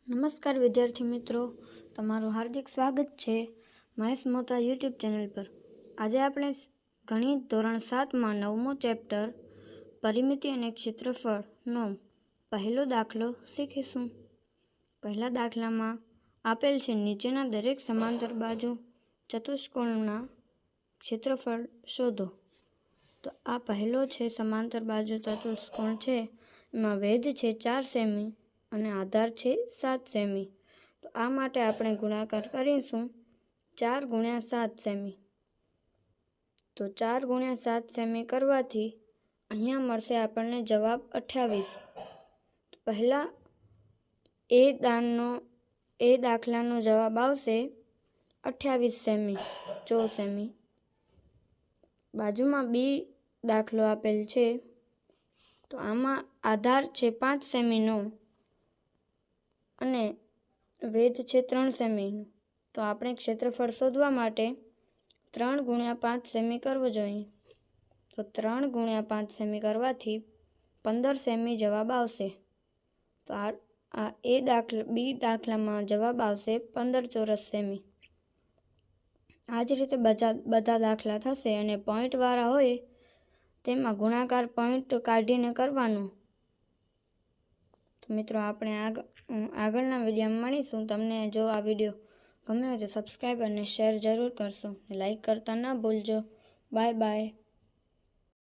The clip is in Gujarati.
નમસ્કાર વિદ્યાર્થી મિત્રો, તમારું હાર્દિક સ્વાગત છે મહેશ મોતા યુટ્યુબ ચેનલ પર। આજે આપણે ગણિત ધોરણ 7માં 9મો ચેપ્ટર પરિમિતિ અને ક્ષેત્રફળનો પહેલો દાખલો શીખીશું। પહેલા દાખલામાં આપેલ છે નીચેના દરેક સમાંતર બાજુ ચતુષ્કોણના ક્ષેત્રફળ શોધો। તો આ પહેલો છે સમાંતર બાજુ ચતુષ્કોણ છે, એમાં વેધ છે 4 સેમી અને આધાર છે 7 સેમી। તો આ માટે આપણે ગુણાકાર કરીશું 4 × 7 સેમી। તો 4 × 7 સેમી કરવાથી અહીંયા મળશે આપણને જવાબ 28। તો પહેલાં એ દાખલાનો જવાબ આવશે 28 સેમી 14 સેમી। બાજુમાં બી દાખલો આપેલ છે, તો આમાં આધાર છે 5 સેમીનો અને વેધ છે 3 સેમીનું। તો આપણે ક્ષેત્રફળ શોધવા માટે 3 × 5 સેમી કરવો જોઈએ। તો 3 × 5 સેમી કરવાથી 15 સેમી જવાબ આવશે। તો આ બી દાખલામાં જવાબ આવશે 15 ચોરસ સેમી। આ જ રીતે બધા દાખલા થશે અને પોઈન્ટવાળા હોય તેમાં ગુણાકાર પોઈન્ટ કાઢીને કરવાનો। તો મિત્રો આપણે આગળના વિડીયોમાં મળીશું। તમને જો આ વિડીયો ગમ્યો હોય તો સબસ્ક્રાઈબ અને શેર જરૂર કરશો, લાઈક કરતા ના ભૂલજો। Bye bye.